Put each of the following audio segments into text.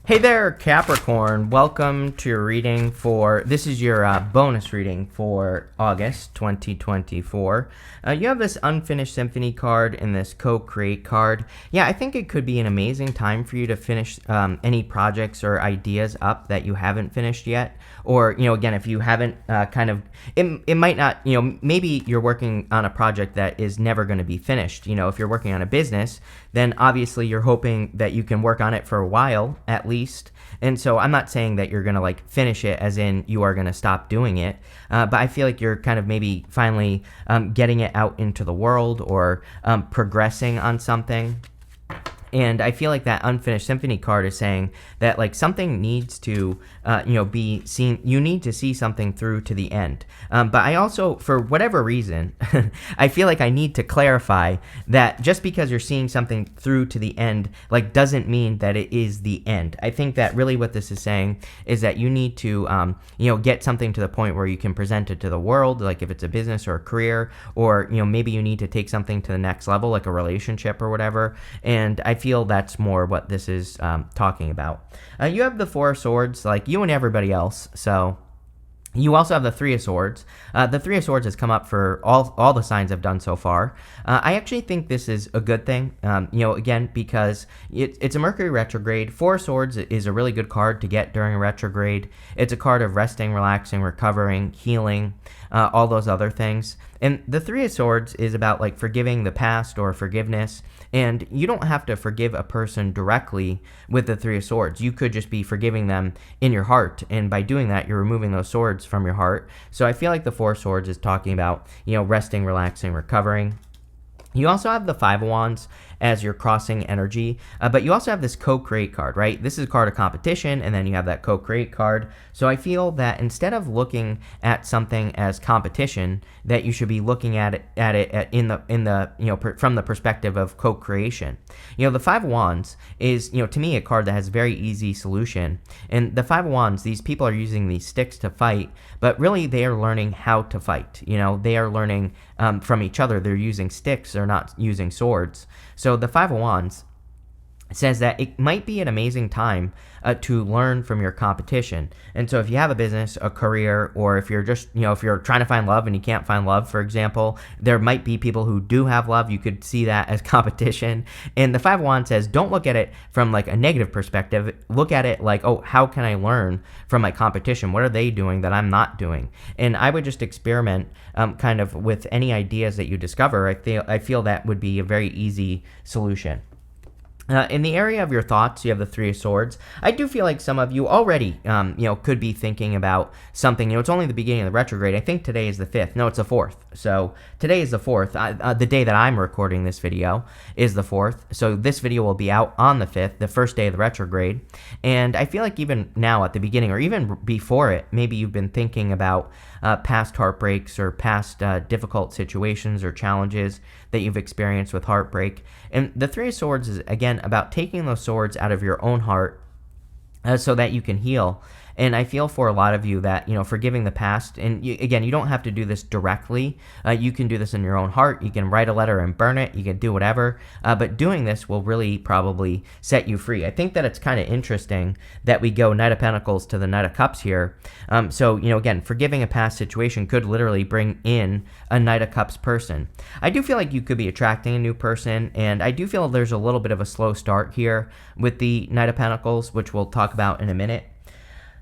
Hey there, Capricorn. Welcome to your reading this is your bonus reading for August 2024. You have this Unfinished Symphony card and this Co-Create card. Yeah, I think it could be an amazing time for you to finish any projects or ideas up that you haven't finished yet. Or, again, if you haven't it might not, maybe you're working on a project that is never going to be finished. If you're working on a business, then obviously you're hoping that you can work on it for a while, at least. And so I'm not saying that you're going to finish it as in you are going to stop doing it. But I feel like you're kind of maybe finally getting it out into the world or progressing on something. And I feel like that Unfinished Symphony card is saying that something needs to, be seen. You need to see something through to the end. But I also, for whatever reason, I feel like I need to clarify that just because you're seeing something through to the end, doesn't mean that it is the end. I think that really what this is saying is that you need to, get something to the point where you can present it to the world, like if it's a business or a career, or, maybe you need to take something to the next level, like a relationship or whatever. And I feel that's more what this is talking about. You have the Four of Swords, like you and everybody else. So you also have the Three of Swords. The Three of Swords has come up for all the signs I've done so far. I actually think this is a good thing, again, because it's a Mercury retrograde. Four of Swords is a really good card to get during a retrograde. It's a card of resting, relaxing, recovering, healing, all those other things. And the Three of Swords is about forgiving the past or forgiveness. And you don't have to forgive a person directly with the Three of Swords. You could just be forgiving them in your heart. And by doing that, you're removing those swords from your heart. So I feel like the Four of Swords is talking about, resting, relaxing, recovering. You also have the Five of Wands as your crossing energy, but you also have this Co-Create card, right? This is a card of competition, and then you have that Co-Create card. So I feel that instead of looking at something as competition, that you should be looking at it from the perspective of co-creation. The Five of Wands is, to me, a card that has very easy solution. And the Five of Wands, these people are using these sticks to fight, but really they are learning how to fight. They are learning from each other. They're using sticks, they're not using swords. So the Five of Wands says that it might be an amazing time to learn from your competition. And so if you have a business, a career, or if you're just, if you're trying to find love and you can't find love, for example, there might be people who do have love. You could see that as competition. And the Five of Wands says, don't look at it from a negative perspective. Look at it oh, how can I learn from my competition? What are they doing that I'm not doing? And I would just experiment kind of with any ideas that you discover. I feel that would be a very easy solution. In the area of your thoughts, you have the Three of Swords. I do feel like some of you already, could be thinking about something. It's only the beginning of the retrograde. I think today is the 5th. No, it's the 4th. So today is the 4th. The day that I'm recording this video is the 4th. So this video will be out on the 5th, the first day of the retrograde. And I feel like even now at the beginning or even before it, maybe you've been thinking about past heartbreaks or past difficult situations or challenges that you've experienced with heartbreak. And the Three of Swords is, again, about taking those swords out of your own heart so that you can heal. And I feel for a lot of you that, forgiving the past, and again, you don't have to do this directly. You can do this in your own heart. You can write a letter and burn it. You can do whatever. But doing this will really probably set you free. I think that it's kind of interesting that we go Knight of Pentacles to the Knight of Cups here. So, again, forgiving a past situation could literally bring in a Knight of Cups person. I do feel like you could be attracting a new person, and I do feel there's a little bit of a slow start here with the Knight of Pentacles, which we'll talk about in a minute.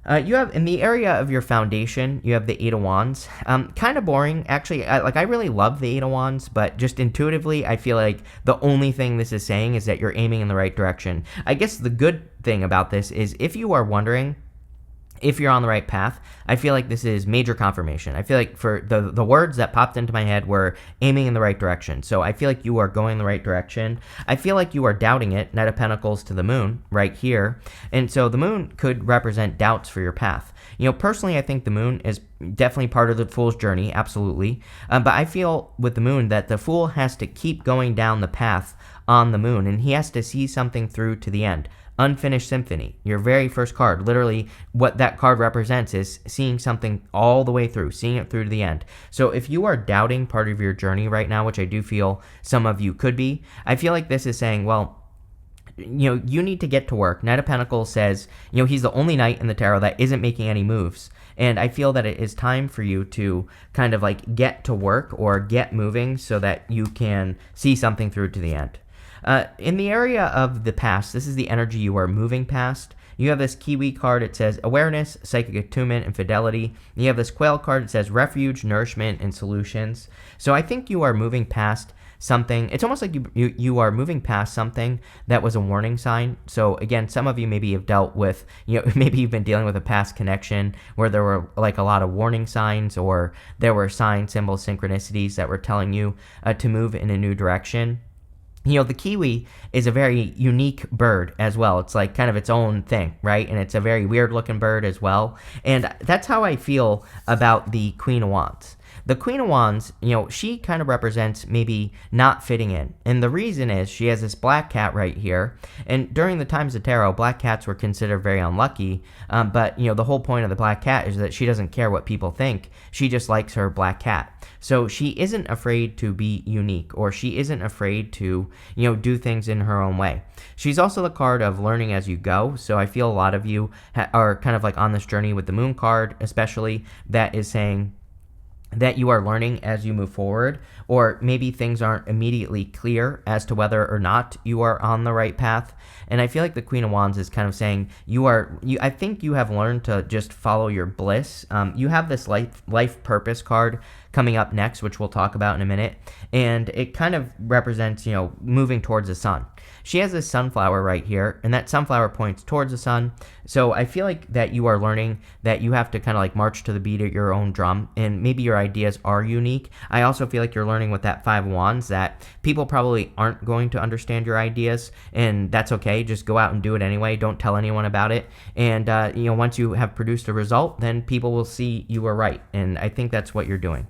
You have, in the area of your foundation, you have the Eight of Wands. Kind of boring, actually. I really love the Eight of Wands, but just intuitively, I feel like the only thing this is saying is that you're aiming in the right direction. I guess the good thing about this is if you are wondering if you're on the right path, I feel like this is major confirmation. I feel like for the words that popped into my head were aiming in the right direction. So I feel like you are going in the right direction. I feel like you are doubting it. Knight of Pentacles to the Moon right here. And so the Moon could represent doubts for your path. Personally, I think the Moon is definitely part of the Fool's journey, absolutely. But I feel with the Moon that the Fool has to keep going down the path on the Moon, and he has to see something through to the end. Unfinished Symphony, your very first card. Literally, what that card represents is seeing something all the way through, seeing it through to the end. So if you are doubting part of your journey right now, which I do feel some of you could be, I feel like this is saying, well, you need to get to work. Knight of Pentacles says, he's the only knight in the tarot that isn't making any moves. And I feel that it is time for you to kind of like get to work or get moving so that you can see something through to the end. In the area of the past, this is the energy you are moving past. You have this Kiwi card. It says awareness, psychic attunement, and fidelity. You have this Quail card. It says refuge, nourishment, and solutions. So I think you are moving past something. It's almost like you are moving past something that was a warning sign. So again, some of you maybe have dealt with, maybe you've been dealing with a past connection where there were like a lot of warning signs, or there were signs, symbols, synchronicities that were telling you to move in a new direction. The kiwi is a very unique bird as well. It's like kind of its own thing, right? And it's a very weird looking bird as well. And that's how I feel about the Queen of Wands. The Queen of Wands, she kind of represents maybe not fitting in. And the reason is she has this black cat right here. And during the times of tarot, black cats were considered very unlucky. But the whole point of the black cat is that she doesn't care what people think. She just likes her black cat. So she isn't afraid to be unique, or she isn't afraid to, do things in her own way. She's also the card of learning as you go. So I feel a lot of you are kind of like on this journey with the Moon card, especially, that is saying that you are learning as you move forward, or maybe things aren't immediately clear as to whether or not you are on the right path. And I feel like the Queen of Wands is kind of saying I think you have learned to just follow your bliss. You have this life purpose card coming up next, which we'll talk about in a minute, and it kind of represents, moving towards the sun. She has this sunflower right here, and that sunflower points towards the sun. So I feel like that you are learning that you have to kind of like march to the beat of your own drum, and maybe your ideas are unique. I also feel like you're learning with that Five of Wands that people probably aren't going to understand your ideas, and that's okay. Just go out and do it anyway. Don't tell anyone about it. And, once you have produced a result, then people will see you were right, and I think that's what you're doing.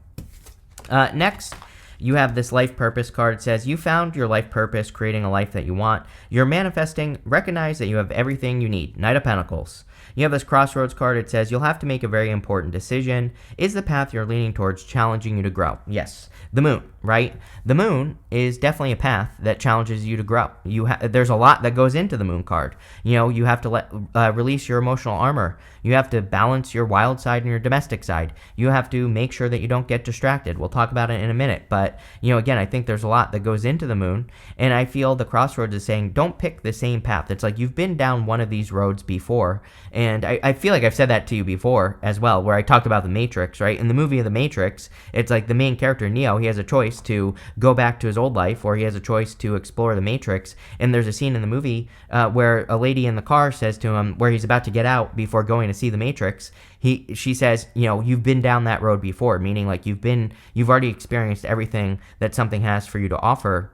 Next, you have this life purpose card. It says, you found your life purpose, creating a life that you want. You're manifesting. Recognize that you have everything you need. Knight of Pentacles. You have this crossroads card. It says, you'll have to make a very important decision. Is the path you're leaning towards challenging you to grow? Yes. The moon, right? The moon is definitely a path that challenges you to grow. There's a lot that goes into the moon card. You have to release your emotional armor. You have to balance your wild side and your domestic side. You have to make sure that you don't get distracted. We'll talk about it in a minute. But, again, I think there's a lot that goes into the moon. And I feel the crossroads is saying, don't pick the same path. It's like you've been down one of these roads before. And I feel like I've said that to you before as well, where I talked about the Matrix, right? In the movie of the Matrix, it's like the main character, Neo, he has a choice to go back to his old life, or he has a choice to explore the Matrix. And there's a scene in the movie where a lady in the car says to him, where he's about to get out before going to see the Matrix, she says, you've been down that road before, meaning like you've already experienced everything that something has for you to offer,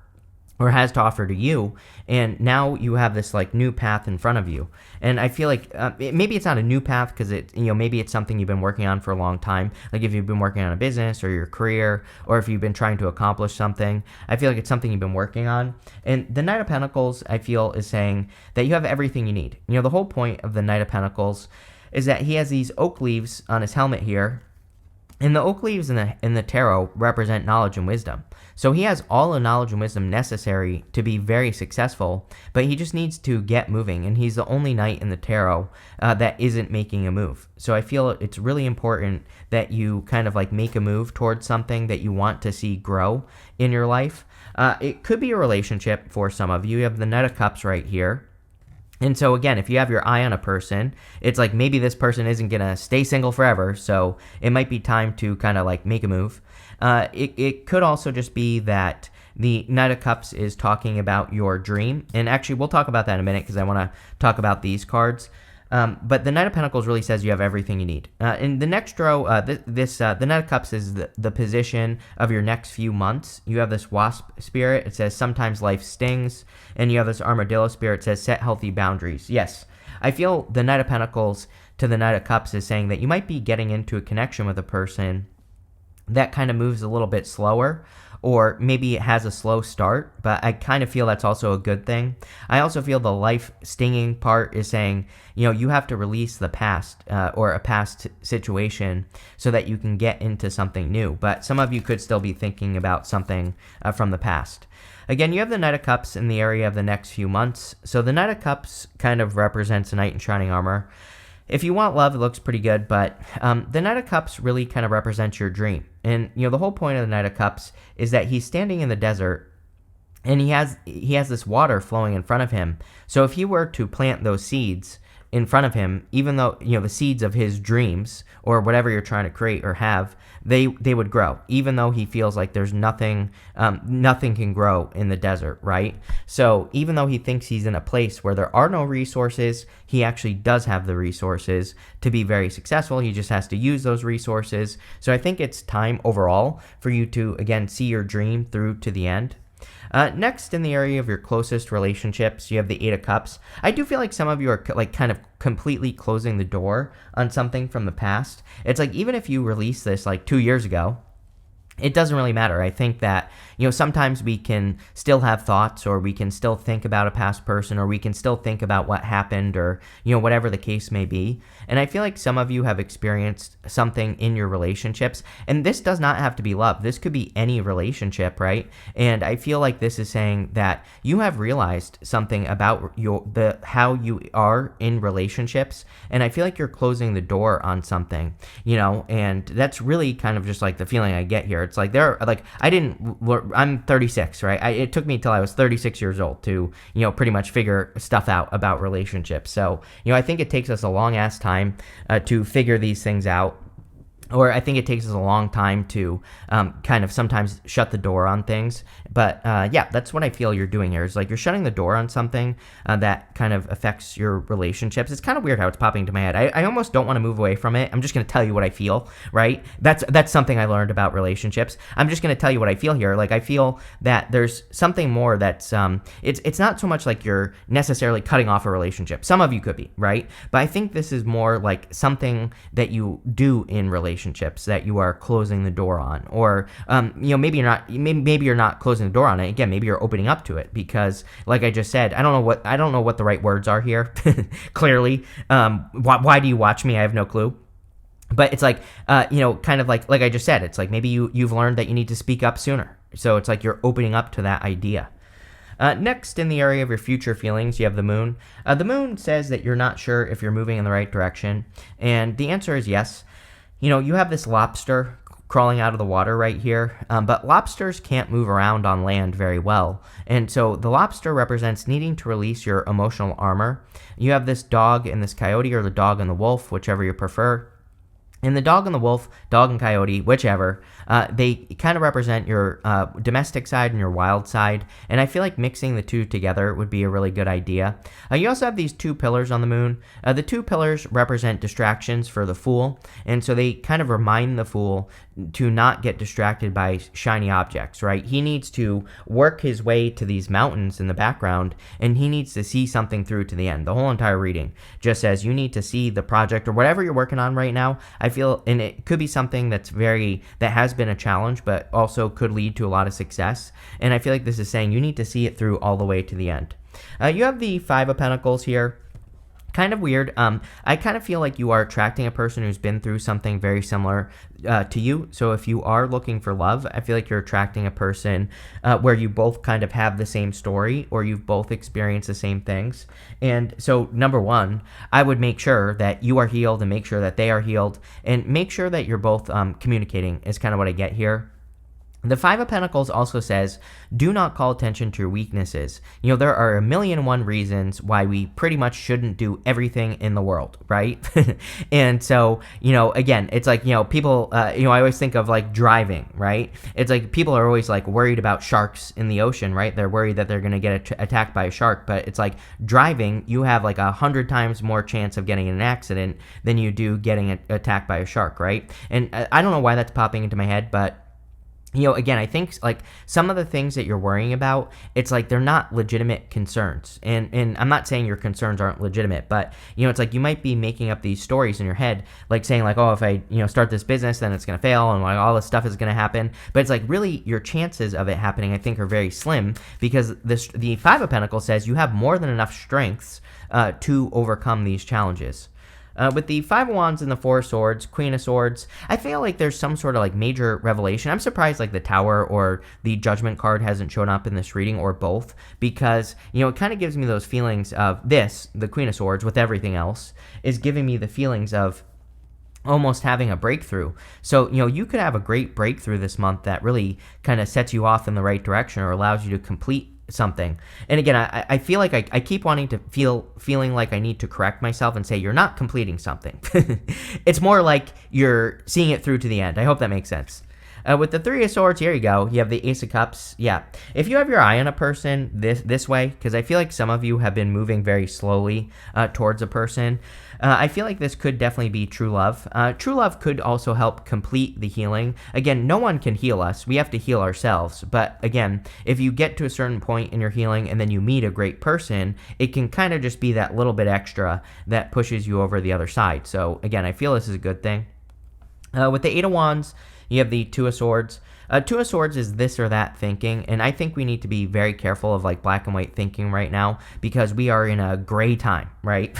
or has to offer to you, and now you have this like new path in front of you. And I feel like maybe it's not a new path because maybe it's something you've been working on for a long time. Like if you've been working on a business or your career, or if you've been trying to accomplish something, I feel like it's something you've been working on. And the Knight of Pentacles, I feel, is saying that you have everything you need. The whole point of the Knight of Pentacles is that he has these oak leaves on his helmet here. And the oak leaves in the tarot represent knowledge and wisdom. So he has all the knowledge and wisdom necessary to be very successful, but he just needs to get moving. And he's the only knight in the tarot that isn't making a move. So I feel it's really important that you kind of like make a move towards something that you want to see grow in your life. It could be a relationship for some of you. You have the Knight of Cups right here. And so again, if you have your eye on a person, it's like maybe this person isn't going to stay single forever, so it might be time to kind of like make a move. It could also just be that the Knight of Cups is talking about your dream. And actually, we'll talk about that in a minute because I want to talk about these cards. But the Knight of Pentacles really says you have everything you need. In the next row, the Knight of Cups is the position of your next few months. You have this Wasp spirit. It says sometimes life stings. And you have this Armadillo spirit. It says set healthy boundaries. Yes, I feel the Knight of Pentacles to the Knight of Cups is saying that you might be getting into a connection with a person that kind of moves a little bit slower, or maybe it has a slow start, but I kind of feel that's also a good thing. I also feel the life stinging part is saying, you have to release the past or a past situation so that you can get into something new. But some of you could still be thinking about something from the past. Again, you have the Knight of Cups in the area of the next few months. So the Knight of Cups kind of represents a knight in shining armor. If you want love, it looks pretty good, but the Knight of Cups really kind of represents your dream. And, the whole point of the Knight of Cups is that he's standing in the desert, and he has this water flowing in front of him. So if he were to plant those seeds in front of him, even though, the seeds of his dreams or whatever you're trying to create or have, they would grow, even though he feels like there's nothing can grow in the desert, right? So even though he thinks he's in a place where there are no resources, he actually does have the resources to be very successful. He just has to use those resources. So I think it's time overall for you to, again, see your dream through to the end. Next, in the area of your closest relationships, you have the Eight of Cups. I do feel like some of you are kind of completely closing the door on something from the past. It's like even if you released this 2 years ago, it doesn't really matter. I think that, sometimes we can still have thoughts, or we can still think about a past person, or we can still think about what happened, or, whatever the case may be. And I feel like some of you have experienced something in your relationships, and this does not have to be love. This could be any relationship, right? And I feel like this is saying that you have realized something about how you are in relationships, and I feel like you're closing the door on something, and that's really kind of just the feeling I get here. It's I'm 36, right? It took me till I was 36 years old to, pretty much figure stuff out about relationships. So, I think it takes us a long ass time to figure these things out. Or I think it takes us a long time to kind of sometimes shut the door on things. But yeah, that's what I feel you're doing here. Is you're shutting the door on something that kind of affects your relationships. It's kind of weird how it's popping into my head. I almost don't want to move away from it. I'm just going to tell you what I feel, right? That's something I learned about relationships. I'm just going to tell you what I feel here. I feel that there's something more that's, it's not so much like you're necessarily cutting off a relationship. Some of you could be, right? But I think this is more like something that you do in relationships that you are closing the door on, or maybe you're not closing the door on it. Again, maybe you're opening up to it, because like I just said, I don't know what the right words are here. Clearly, why do you watch me? I have no clue. But it's kind of like I just said, it's maybe you've learned that you need to speak up sooner. So it's you're opening up to that idea. Next, in the area of your future feelings, you have the moon. The moon says that you're not sure if you're moving in the right direction, and the answer is yes. You have this lobster crawling out of the water right here, but lobsters can't move around on land very well. And so the lobster represents needing to release your emotional armor. You have this dog and this coyote, or the dog and the wolf, whichever you prefer. And the dog and the wolf, dog and coyote, whichever, they kind of represent your domestic side and your wild side. And I feel like mixing the two together would be a really good idea. You also have these two pillars on the moon. The two pillars represent distractions for the fool. And so they kind of remind the fool to not get distracted by shiny objects, right? He needs to work his way to these mountains in the background, and he needs to see something through to the end. The whole entire reading just says you need to see the project or whatever you're working on right now. I feel, and it could be something that has been a challenge, but also could lead to a lot of success. And I feel like this is saying you need to see it through all the way to the end. You have the Five of Pentacles here. Kind of weird. I kind of feel like you are attracting a person who's been through something very similar to you. So if you are looking for love, I feel like you're attracting a person where you both kind of have the same story, or you've both experienced the same things. And so number one, I would make sure that you are healed and make sure that they are healed, and make sure that you're both communicating is kind of what I get here. The Five of Pentacles also says, do not call attention to your weaknesses. There are 1,000,001 reasons why we pretty much shouldn't do everything in the world, right? And so, again, it's people, I always think of driving, right? It's people are always worried about sharks in the ocean, right? They're worried that they're going to get attacked by a shark, but it's driving, you have 100 times more chance of getting in an accident than you do getting attacked by a shark, right? And I don't know why that's popping into my head, but Again, I think like some of the things that you're worrying about, it's like they're not legitimate concerns. And I'm not saying your concerns aren't legitimate, but it's like you might be making up these stories in your head, like saying like, oh, if I, start this business, then it's going to fail and like all this stuff is going to happen. But it's like really your chances of it happening, I think, are very slim because the Five of Pentacles says you have more than enough strengths to overcome these challenges. With the Five of Wands and the Four of Swords, Queen of Swords, I feel like there's some sort of like major revelation. I'm surprised like the Tower or the Judgment card hasn't shown up in this reading, or both, because, it kind of gives me those feelings of the Queen of Swords with everything else, is giving me the feelings of almost having a breakthrough. So, you could have a great breakthrough this month that really kind of sets you off in the right direction or allows you to complete something. And again, I feel like I keep wanting to feeling like I need to correct myself and say you're not completing something. It's more like you're seeing it through to the end. I hope that makes sense. With the Three of Swords, here you go. You have the Ace of Cups. Yeah. If you have your eye on a person this way, because I feel like some of you have been moving very slowly towards a person, I feel like this could definitely be true love. True love could also help complete the healing. Again, no one can heal us. We have to heal ourselves. But again, if you get to a certain point in your healing and then you meet a great person, it can kind of just be that little bit extra that pushes you over the other side. So again, I feel this is a good thing. With the Eight of Wands, you have the Two of Swords. Two of Swords is this or that thinking, and I think we need to be very careful of like black and white thinking right now because we are in a gray time, right?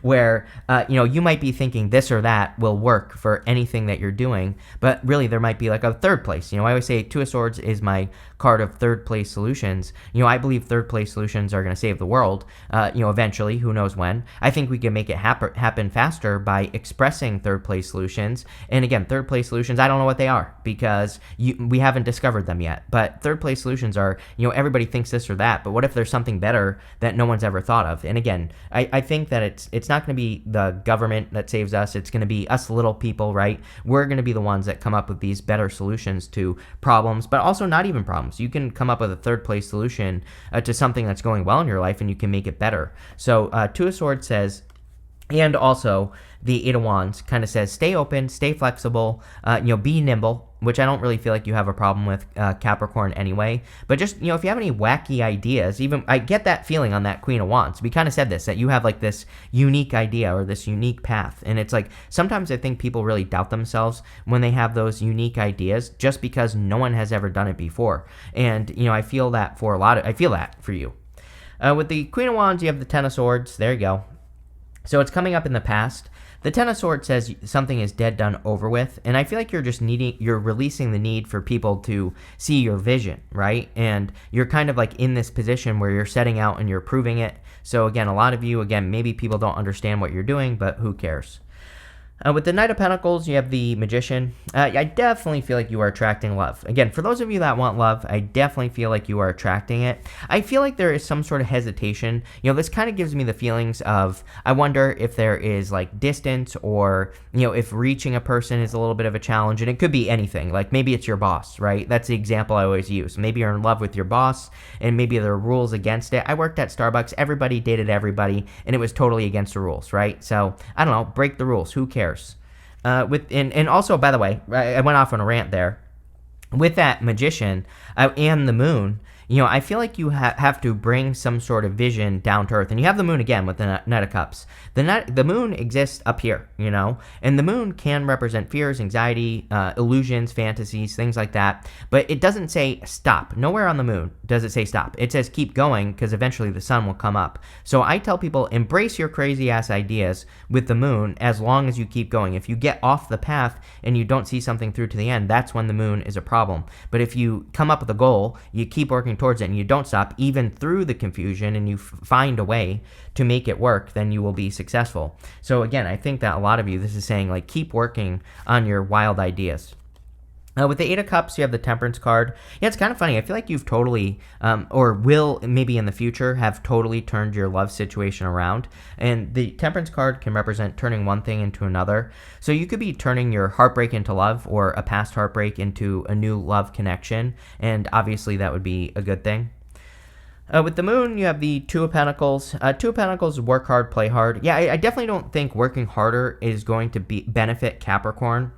Where, you might be thinking this or that will work for anything that you're doing, but really there might be like a third place. I always say Two of Swords is my card of third place solutions. I believe third place solutions are going to save the world, eventually, who knows when. I think we can make it happen faster by expressing third place solutions. And again, third place solutions, I don't know what they are because we haven't discovered them yet. But third place solutions are, everybody thinks this or that, but what if there's something better that no one's ever thought of? And again, I think that it's not going to be the government that saves us. It's going to be us little people, right? We're going to be the ones that come up with these better solutions to problems, but also not even problems. You can come up with a third place solution to something that's going well in your life and you can make it better. So Two of Swords says, and also the Eight of Wands kind of says, stay open, stay flexible, be nimble, which I don't really feel like you have a problem with, Capricorn anyway. But just, if you have any wacky ideas, even I get that feeling on that Queen of Wands. We kind of said this, that you have like this unique idea or this unique path. And it's like, sometimes I think people really doubt themselves when they have those unique ideas just because no one has ever done it before. And, I feel that for I feel that for you. With the Queen of Wands, you have the Ten of Swords. There you go. So it's coming up in the past. The Ten of Swords says something is dead, done, over with, and I feel like you're releasing the need for people to see your vision, right? And you're kind of like in this position where you're setting out and you're proving it. So again, a lot of you, maybe people don't understand what you're doing, but who cares? With the Knight of Pentacles, you have the Magician. I definitely feel like you are attracting love. Again, for those of you that want love, I definitely feel like you are attracting it. I feel like there is some sort of hesitation. This kind of gives me the feelings of, I wonder if there is like distance or, if reaching a person is a little bit of a challenge. And it could be anything. Like maybe it's your boss, right? That's the example I always use. Maybe you're in love with your boss and maybe there are rules against it. I worked at Starbucks. Everybody dated everybody and it was totally against the rules, right? So, I don't know, break the rules. Who cares? And also, by the way, I went off on a rant there. With that Magician and the Moon, I feel like you have to bring some sort of vision down to earth. And you have the Moon again with the Knight of Cups. The Moon exists up here, and the Moon can represent fears, anxiety, illusions, fantasies, things like that. But it doesn't say stop. Nowhere on the Moon does it say stop. It says keep going because eventually the sun will come up. So I tell people embrace your crazy ass ideas with the Moon as long as you keep going. If you get off the path and you don't see something through to the end, that's when the Moon is a problem. But if you come up with a goal, you keep working towards it and you don't stop even through the confusion and you find a way to make it work, then you will be successful. So again, I think that a lot of you, this is saying like keep working on your wild ideas. With the Eight of Cups, you have the Temperance card. Yeah, it's kind of funny. I feel like you've totally, or will maybe in the future, have totally turned your love situation around. And the Temperance card can represent turning one thing into another. So you could be turning your heartbreak into love or a past heartbreak into a new love connection. And obviously that would be a good thing. With the Moon, you have the Two of Pentacles. Two of Pentacles, work hard, play hard. Yeah, I definitely don't think working harder is going to benefit Capricorn.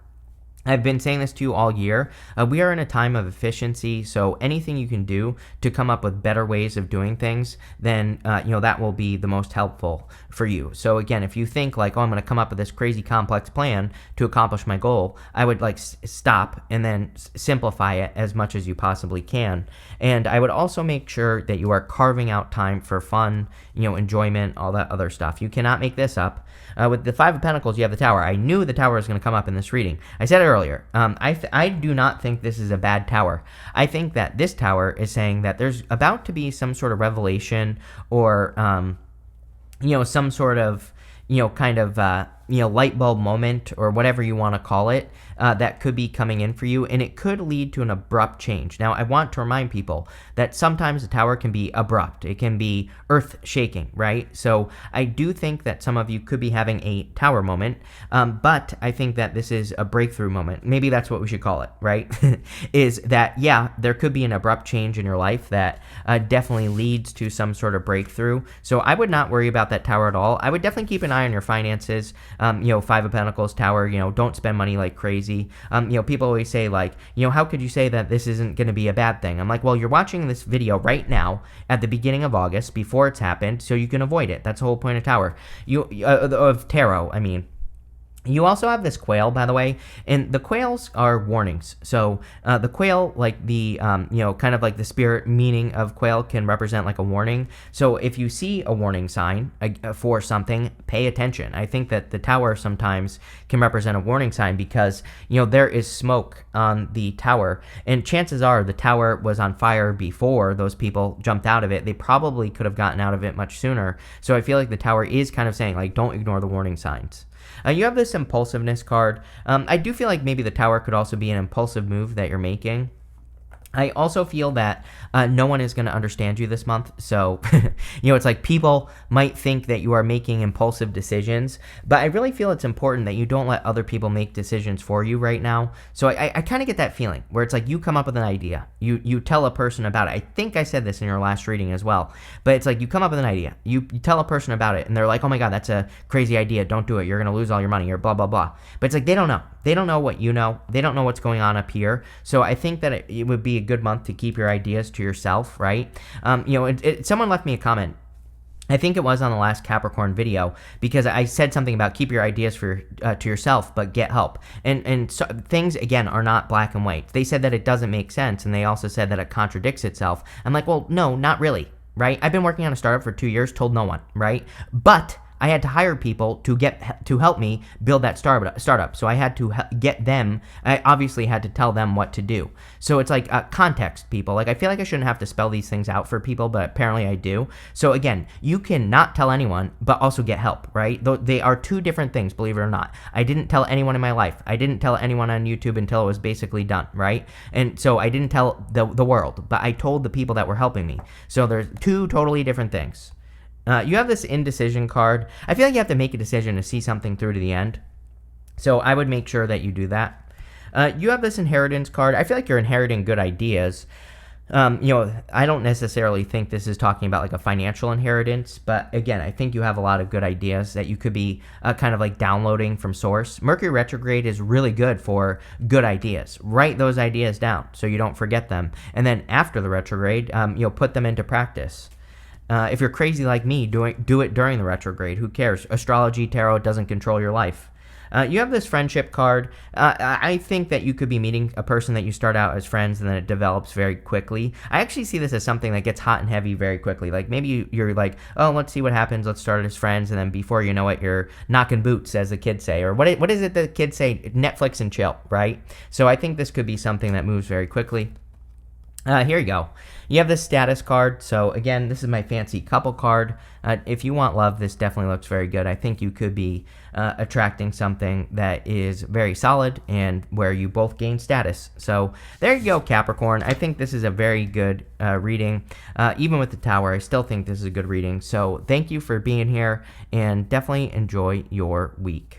I've been saying this to you all year. We are in a time of efficiency, so anything you can do to come up with better ways of doing things, then that will be the most helpful for you. So again, if you think like, oh, I'm going to come up with this crazy complex plan to accomplish my goal, I would like stop and then simplify it as much as you possibly can. And I would also make sure that you are carving out time for fun, enjoyment, all that other stuff. You cannot make this up. With the Five of Pentacles, you have the Tower. I knew the Tower was going to come up in this reading. I said it earlier. I do not think this is a bad Tower. I think that this Tower is saying that there's about to be some sort of revelation or, some sort of, light bulb moment or whatever you want to call it that could be coming in for you, and it could lead to an abrupt change. Now, I want to remind people that sometimes the Tower can be abrupt. It can be earth-shaking, right? So I do think that some of you could be having a Tower moment, but I think that this is a breakthrough moment. Maybe that's what we should call it, right? Is that, yeah, there could be an abrupt change in your life that definitely leads to some sort of breakthrough. So I would not worry about that Tower at all. I would definitely keep an eye on your finances. Five of Pentacles, Tower, don't spend money like crazy. People always say like, how could you say that this isn't going to be a bad thing? I'm like, well, you're watching this video right now at the beginning of August before it's happened, so you can avoid it. That's the whole point of Tower. Of tarot, I mean. You also have this quail, by the way, and the quails are warnings. So the quail, like the, kind of like the spirit meaning of quail can represent like a warning. So if you see a warning sign for something, pay attention. I think that the Tower sometimes can represent a warning sign because, there is smoke on the Tower, and chances are the Tower was on fire before those people jumped out of it. They probably could have gotten out of it much sooner. So I feel like the Tower is kind of saying, like, don't ignore the warning signs. You have this impulsiveness card. I do feel like maybe the Tower could also be an impulsive move that you're making. I also feel that no one is going to understand you this month. So, it's like people might think that you are making impulsive decisions, but I really feel it's important that you don't let other people make decisions for you right now. So I kind of get that feeling where it's like you come up with an idea. You tell a person about it. I think I said this in your last reading as well, but it's like you come up with an idea. You tell a person about it and they're like, oh my God, that's a crazy idea. Don't do it. You're going to lose all your money or blah, blah, blah. But it's like they don't know. They don't know what you know. They don't know what's going on up here. So I think that it would be a good month to keep your ideas to yourself, right? Someone left me a comment. I think it was on the last Capricorn video because I said something about keep your ideas to yourself, but get help. And so things, again, are not black and white. They said that it doesn't make sense, and they also said that it contradicts itself. I'm like, well, no, not really, right? I've been working on a startup for 2 years, told no one, right? But I had to hire people to help me build that startup. So I had to get them. I obviously had to tell them what to do. So it's like context, people. Like I feel like I shouldn't have to spell these things out for people, but apparently I do. So again, you can not tell anyone, but also get help, right? They are two different things, believe it or not. I didn't tell anyone in my life. I didn't tell anyone on YouTube until it was basically done, right? And so I didn't tell the world, but I told the people that were helping me. So there's two totally different things. You have this indecision card. I feel like you have to make a decision to see something through to the end. So I would make sure that you do that. You have this inheritance card. I feel like you're inheriting good ideas. I don't necessarily think this is talking about like a financial inheritance, but again, I think you have a lot of good ideas that you could be kind of like downloading from source. Mercury retrograde is really good for good ideas. Write those ideas down so you don't forget them. And then after the retrograde, put them into practice. If you're crazy like me, do it during the retrograde. Who cares? Astrology, tarot doesn't control your life. You have this friendship card. I think that you could be meeting a person that you start out as friends and then it develops very quickly. I actually see this as something that gets hot and heavy very quickly. Like maybe you're like, oh, let's see what happens. Let's start as friends. And then before you know it, you're knocking boots, as the kids say. Or what is it that the kids say? Netflix and chill, right? So I think this could be something that moves very quickly. Here you go. You have this status card. So again, this is my fancy couple card. If you want love, this definitely looks very good. I think you could be attracting something that is very solid and where you both gain status. So there you go, Capricorn. I think this is a very good reading. Even with the Tower, I still think this is a good reading. So thank you for being here and definitely enjoy your week.